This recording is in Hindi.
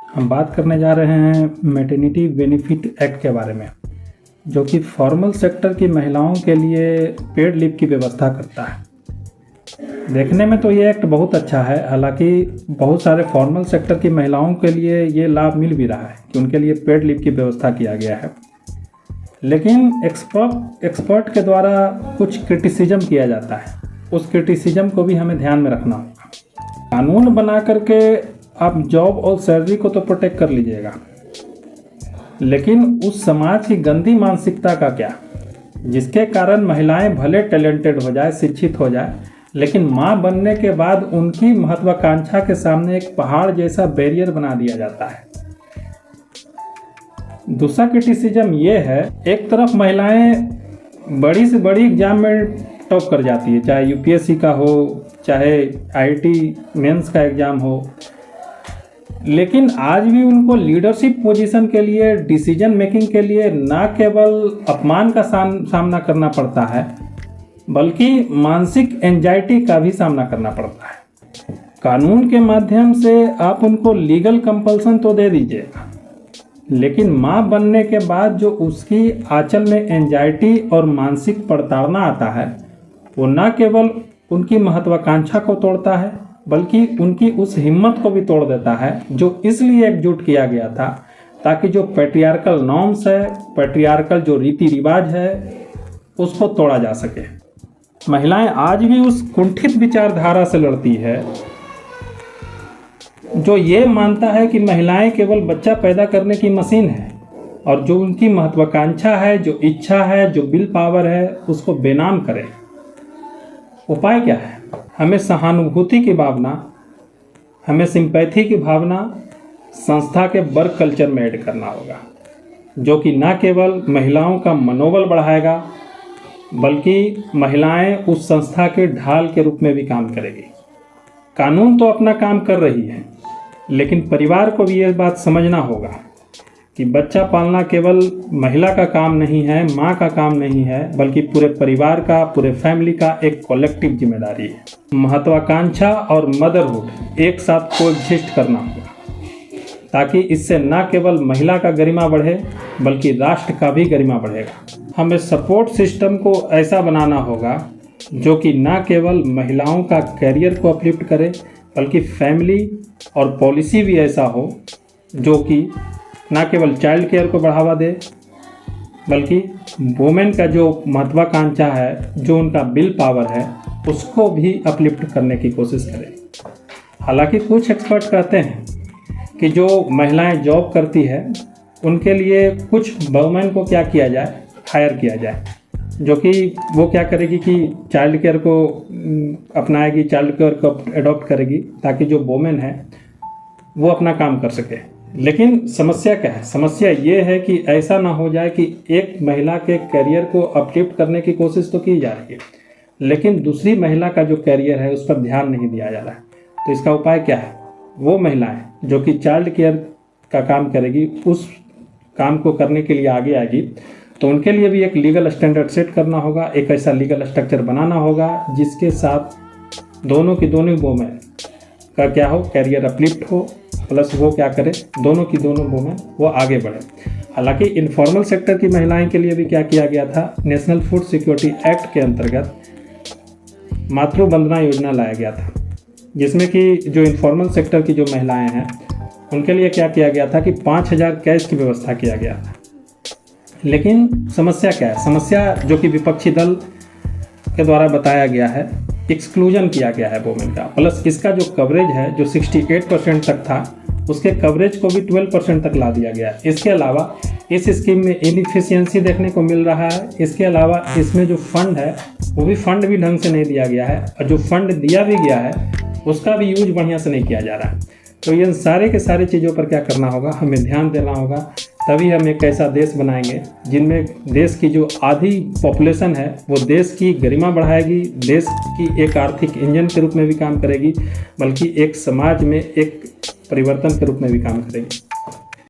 हम बात करने जा रहे हैं मैटरनिटी बेनिफिट एक्ट के बारे में, जो कि फॉर्मल सेक्टर की महिलाओं के लिए पेड लीव की व्यवस्था करता है। देखने में तो ये एक्ट बहुत अच्छा है, हालांकि बहुत सारे फॉर्मल सेक्टर की महिलाओं के लिए ये लाभ मिल भी रहा है कि उनके लिए पेड लीव की व्यवस्था किया गया है। लेकिन एक्सपर्ट के द्वारा कुछ क्रिटिसिज्म किया जाता है, उस क्रिटिसिज्म को भी हमें ध्यान में रखना होगा। कानून बना करके आप जॉब और सैलरी को तो प्रोटेक्ट कर लीजिएगा, लेकिन उस समाज की गंदी मानसिकता का क्या, जिसके कारण महिलाएं भले टैलेंटेड हो जाए, शिक्षित हो जाए, लेकिन मां बनने के बाद उनकी महत्वाकांक्षा के सामने एक पहाड़ जैसा बैरियर बना दिया जाता है। दूसरा क्रिटिसिज्म ये है, एक तरफ महिलाएं बड़ी से बड़ी एग्जाम में टॉप कर जाती है, चाहे यूपीएससी का हो, चाहे आईआईटी मेंस का एग्जाम हो, लेकिन आज भी उनको लीडरशिप पोजीशन के लिए, डिसीजन मेकिंग के लिए न केवल अपमान का सामना करना पड़ता है, बल्कि मानसिक एंजाइटी का भी सामना करना पड़ता है। कानून के माध्यम से आप उनको लीगल कंपल्सन तो दे दीजिएगा, लेकिन मां बनने के बाद जो उसकी आंचल में एंजाइटी और मानसिक प्रताड़ना आता है, वो न केवल उनकी महत्वाकांक्षा को तोड़ता है, बल्कि उनकी उस हिम्मत को भी तोड़ देता है जो इसलिए एकजुट किया गया था, ताकि जो पैट्रियार्कल नॉर्म्स है, पैट्रियार्कल जो रीति रिवाज है, उसको तोड़ा जा सके। महिलाएं आज भी उस कुंठित विचारधारा से लड़ती है जो ये मानता है कि महिलाएं केवल बच्चा पैदा करने की मशीन है, और जो उनकी महत्वाकांक्षा है, जो इच्छा है, जो विल पावर है, उसको बेनाम करे। उपाय क्या है? हमें सहानुभूति की भावना, हमें सिंपैथी की भावना संस्था के वर्क कल्चर में ऐड करना होगा, जो कि न केवल महिलाओं का मनोबल बढ़ाएगा, बल्कि महिलाएं उस संस्था के ढाल के रूप में भी काम करेगी। कानून तो अपना काम कर रही है, लेकिन परिवार को भी यह बात समझना होगा कि बच्चा पालना केवल महिला का काम नहीं है, माँ का काम नहीं है, बल्कि पूरे परिवार का, पूरे फैमिली का एक कलेक्टिव जिम्मेदारी है। महत्वाकांक्षा और मदरहुड एक साथ कोएग्जिस्ट करना होगा, ताकि इससे न केवल महिला का गरिमा बढ़े, बल्कि राष्ट्र का भी गरिमा बढ़ेगा। हमें सपोर्ट सिस्टम को ऐसा बनाना होगा जो कि न केवल महिलाओं का करियर को अपलिफ्ट करे, बल्कि फैमिली और पॉलिसी भी ऐसा हो जो कि न केवल चाइल्ड केयर को बढ़ावा दे, बल्कि वुमेन का जो महत्वाकांक्षा है, जो उनका विल पावर है, उसको भी अपलिफ्ट करने की कोशिश करे। हालांकि कुछ एक्सपर्ट कहते हैं कि जो महिलाएं जॉब करती है, उनके लिए कुछ वुमेन को क्या किया जाए, हायर किया जाए, जो कि वो क्या करेगी कि चाइल्ड केयर को अपनाएगी, चाइल्ड केयर को अडॉप्ट करेगी, ताकि जो वुमेन है वो अपना काम कर सके। लेकिन समस्या क्या है? समस्या ये है कि ऐसा ना हो जाए कि एक महिला के करियर को अपलिफ्ट करने की कोशिश तो की जा रही है, लेकिन दूसरी महिला का जो करियर है उस पर ध्यान नहीं दिया जा रहा है। तो इसका उपाय क्या है? वो महिलाएं जो कि चाइल्ड केयर का काम करेगी, उस काम को करने के लिए आगे आएगी, तो उनके लिए भी एक लीगल स्टैंडर्ड सेट करना होगा, एक ऐसा लीगल स्ट्रक्चर बनाना होगा जिसके साथ दोनों की दोनों वुमेन का क्या हो, करियर अपलिफ्ट हो, प्लस वो क्या करे, दोनों की दोनों वुमेन वो आगे बढ़े। हालांकि इनफॉर्मल सेक्टर की महिलाएं के लिए भी क्या किया गया था, नेशनल फूड सिक्योरिटी एक्ट के अंतर्गत मातृ वंदना योजना लाया गया था, जिसमें कि जो इनफॉर्मल सेक्टर की जो महिलाएं हैं उनके लिए क्या किया गया था कि 5,000 कैश की व्यवस्था किया गया था। लेकिन समस्या क्या है? समस्या जो कि विपक्षी दल के द्वारा बताया गया है, एक्सक्लूजन किया गया है वुमेन का, प्लस इसका जो कवरेज है जो 68% तक था, उसके कवरेज को भी 12% तक ला दिया गया है। इसके अलावा इस स्कीम में इनएफिशिएंसी देखने को मिल रहा है। इसके अलावा इसमें जो फंड है वो भी फंड भी ढंग से नहीं दिया गया है, और जो फंड दिया भी गया है उसका भी यूज बढ़िया से नहीं किया जा रहा है। तो ये सारे के सारे चीज़ों पर क्या करना होगा, हमें ध्यान देना होगा, तभी हम एक ऐसा देश बनाएंगे जिनमें देश की जो आधी पॉपुलेशन है वो देश की गरिमा बढ़ाएगी, देश की एक आर्थिक इंजन के रूप में भी काम करेगी, बल्कि एक समाज में एक परिवर्तन के रूप में भी काम करेगी।